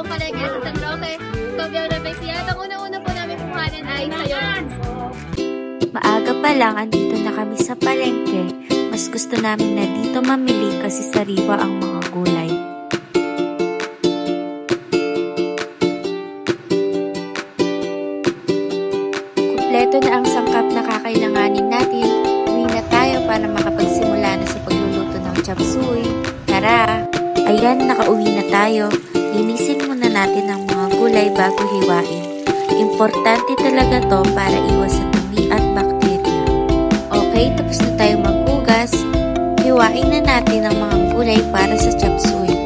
palengke sa San Roque, Cobia Universidad. Ang una-una po namin kuhanin ay sayonan. Maaga pa lang, andito na kami sa palengke. Mas gusto namin na dito mamili kasi sariwa ang mga gulay. Kumpleto na ang sangkap na kakailanganin natin. Uwi na tayo para makapagsimula na sa pagluluto ng chop suey. Tara! Ayan, nakauwi na tayo. Linisin muna natin ang mga gulay bago hiwain. Importante talaga to para iwas sa dumi at bakterya. Okay, tapos na tayo maghugas. Hiwain na natin ang mga gulay para sa chop suey.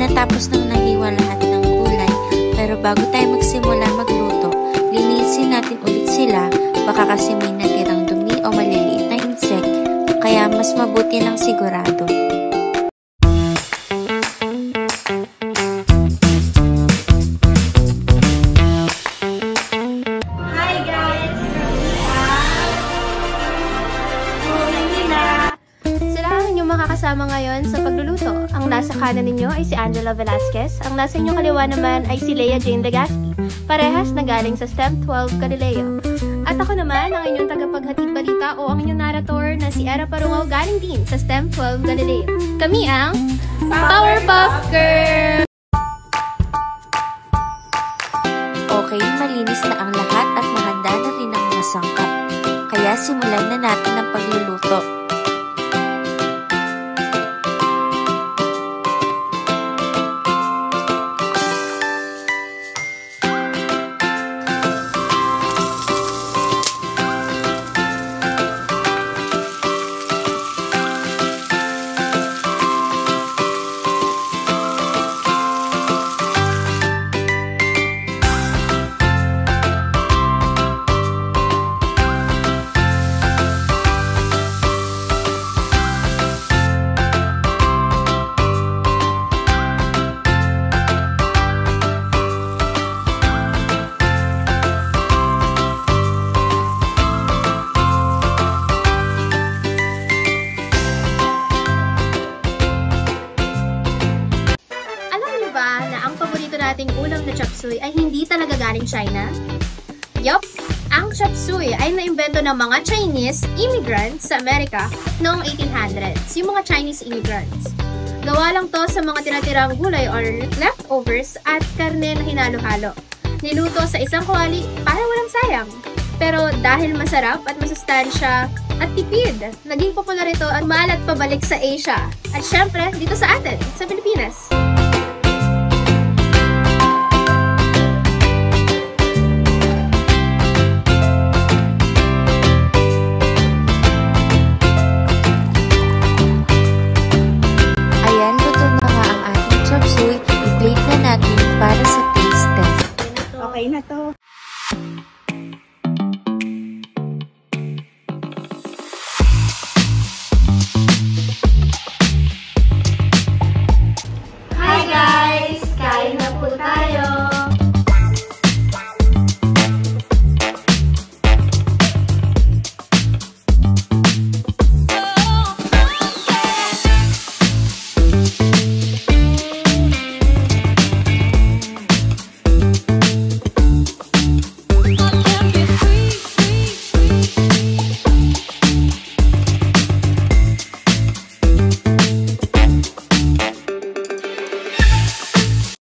Natapos nang nahiwa lahat ng gulay, pero bago tayo magsimula magluto, linisin natin ulit sila, baka kasi may natirang dumi o maliliit na insect, kaya mas mabuti ng sigurado. Hi guys! Sila ang inyong makakasama ngayon sa pagluluto. Ang nasa kanan ninyo ay si Angela Velasquez. Ang nasa inyong kaliwa naman ay si Leah Jane Legaspi. Parehas na galing sa STEM 12 Galileo. At ako naman ang inyong tagapaghatid balita o ang inyong narrator na si Era Parungaw galing din sa STEM 12 Galileo. Kami ang Powerpuff Girls! Okay, malinis na ang lahat at mahanda na rin ang mga sangkap. Kaya simulan na natin ang pagluluto. Ating ulam na chop suey ay hindi talaga galing China? Yup! Ang chop suey ay naimbento ng mga Chinese immigrants sa Amerika noong 1800s, yung mga Chinese immigrants. Gawa lang to sa mga tinatirang gulay or leftovers at karne na hinalo-halo. Niluto sa isang kawali para walang sayang. Pero dahil masarap at masustansya at tipid, naging popular ito at maalat pabalik sa Asia. At syempre, dito sa atin, sa Pilipinas.